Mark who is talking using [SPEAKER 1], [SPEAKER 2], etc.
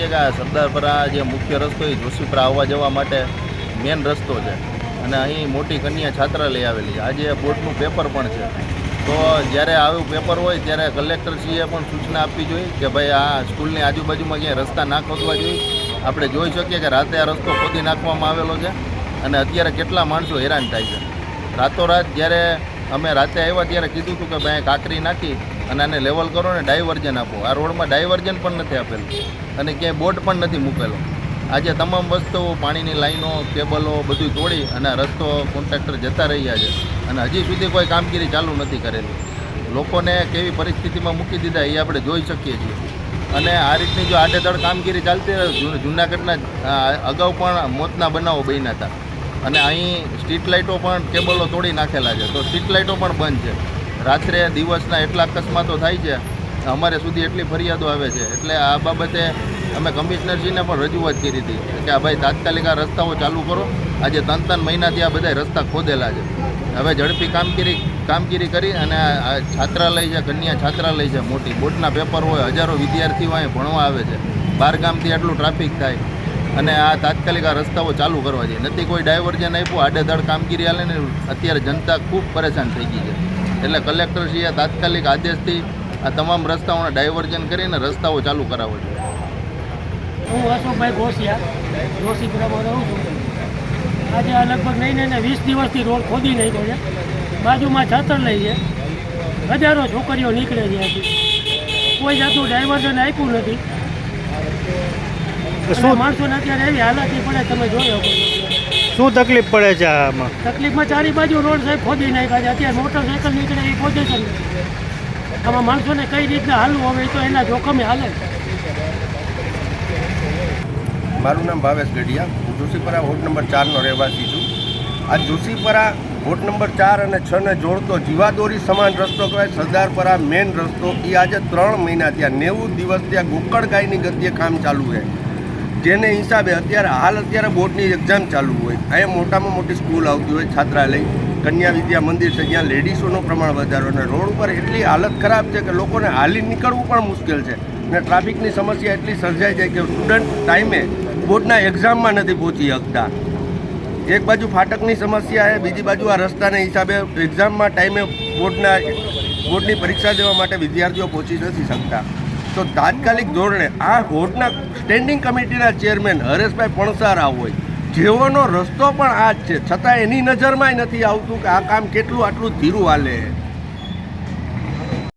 [SPEAKER 1] શકીએ કે આ સરદારપરા જે મુખ્ય રસ્તો એ જોશીપરા આવવા જવા માટે મેન રસ્તો છે અને અહીં મોટી કન્યા છાત્રાલય આવેલી છે. આજે બોર્ડનું પેપર પણ છે. તો જ્યારે આવું પેપર હોય ત્યારે કલેક્ટરશ્રીએ પણ સૂચના આપવી જોઈએ કે ભાઈ આ સ્કૂલની આજુબાજુમાં ક્યાંય રસ્તા ના ખોદવા જોઈએ. આપણે જોઈ શકીએ કે રાતે આ રસ્તો ખોદી નાખવામાં આવેલો છે અને અત્યારે કેટલા માણસો હેરાન થાય છે. રાતોરાત જ્યારે અમે રાતે આવ્યા ત્યારે કીધું હતું કે ભાઈ કાંકરી નાખી અને આને લેવલ કરો ને ડાયવર્જન આપો. આ રોડમાં ડાયવર્જન પણ નથી આપેલું અને ક્યાંય બોર્ડ પણ નથી મૂકેલો. આજે તમામ વસ્તુઓ પાણીની લાઈનો કેબલો બધું તોડી અને રસ્તો કોન્ટ્રાક્ટર જતા રહ્યા છે અને હજી સુધી કોઈ કામગીરી ચાલુ નથી કરેલી. લોકોને કેવી પરિસ્થિતિમાં મૂકી દીધા એ આપણે જોઈ શકીએ છીએ. અને આ રીતની જો આડેધડ કામગીરી ચાલતી રહે, જૂનાગઢના અગાઉ પણ મોતના બનાવો બન્યા હતા અને અહીં સ્ટ્રીટ લાઇટો પણ કેબલો તોડી નાખેલા છે. તો સ્ટ્રીટ લાઇટો પણ બંધ છે. રાત્રે દિવસના એટલા અકસ્માતો થાય છે, અમારે સુધી એટલી ફરિયાદો આવે છે. એટલે આ બાબતે અમે કમિશનરશ્રીને પણ રજૂઆત કરી હતી કે આ ભાઈ તાત્કાલિક આ રસ્તાઓ ચાલુ કરો. આજે 3 મહિનાથી આ બધા રસ્તા ખોદેલા છે. હવે ઝડપી કામગીરી કરી અને આ છાત્રાલય છે, કન્યા છાત્રાલય છે, મોટી બોર્ડના પેપર હોય, હજારો વિદ્યાર્થીઓ અહીં ભણવા આવે છે. 12 ગામથી આટલું ટ્રાફિક થાય અને આ તાત્કાલિક આ રસ્તાઓ ચાલુ કરવા જોઈએ. નથી કોઈ ડાયવર્જન આપ્યું, આડેધડ કામગીરી હાલે ને અત્યારે જનતા ખૂબ પરેશાન થઈ ગઈ છે. એટલે કલેક્ટરશ્રીએ તાત્કાલિક આદેશથી આ તમામ રસ્તાઓને ડાયવર્જન કરીને રસ્તાઓ ચાલુ કરાવવા જોઈએ.
[SPEAKER 2] હું અશોકભાઈ ગોસિયા જોશીપુરામાં રહું છું. આજે આ લગભગ નહીં 20 દિવસથી રોડ ખોદી નાખ્યો છે. બાજુમાં છાત્રાલય છે, હજારો છોકરીઓ નીકળે છે. કોઈ જાતનું ડાયવર્ઝન આપ્યું નથી. શું માણસોને અત્યારે એવી હાલતની પડે તમે જોઈ શકો.
[SPEAKER 3] શું તકલીફ પડે છે આમાં?
[SPEAKER 2] તકલીફમાં ચારે બાજુ રોડ સાહેબ ખોદી નાખ્યા છે. અત્યારે મોટરસાઇકલ નીકળે એ પોઝિશન. આમાં માણસોને કઈ રીતના હાલવું હવે તો એના જોખમે હાલે.
[SPEAKER 4] મારું નામ ભાવેશ ગઢિયા. હું જોશીપરા વોર્ડ નંબર 4નો રહેવાસી છું. આ જોશીપરા વોર્ડ નંબર 4 અને 6ને જોડતો જીવાદોરી સમાન રસ્તો કહેવાય. સરદારપરા મેન રસ્તો એ આજે 3 મહિના ત્યાં 90 દિવસ ત્યાં ગોકળગાયની ગતિએ કામ ચાલુ છે. જેને હિસાબે અત્યારે બોર્ડની એક્ઝામ ચાલુ હોય, અહીંયા મોટામાં મોટી સ્કૂલ આવતી હોય, છાત્રાલય, કન્યા વિદ્યા મંદિર છે, જ્યાં લેડીઝોનું પ્રમાણ વધારો અને રોડ ઉપર એટલી હાલત ખરાબ છે કે લોકોને હાલી નીકળવું પણ મુશ્કેલ છે. અને ટ્રાફિકની સમસ્યા એટલી સર્જાઈ જાય કે સ્ટુડન્ટ ટાઈમે બોર્ડના એક્ઝામમાં નથી પહોંચી શકતા. એક બાજુ ફાટકની સમસ્યા છે, બીજી બાજુ આ રસ્તાના હિસાબે એક્ઝામમાં ટાઈમે બોર્ડની પરીક્ષા દેવા માટે વિદ્યાર્થીઓ પહોંચી નથી શકતા. તો તાત્કાલિક ધોરણે આ બોર્ડના સ્ટેન્ડિંગ કમિટીના ચેરમેન હરેશભાઈ પણસારા હોય, જેઓનો રસ્તો પણ આ જ છે, છતાં એની નજરમાં નથી આવતું કે આ કામ આટલું ધીરું હાલે છે.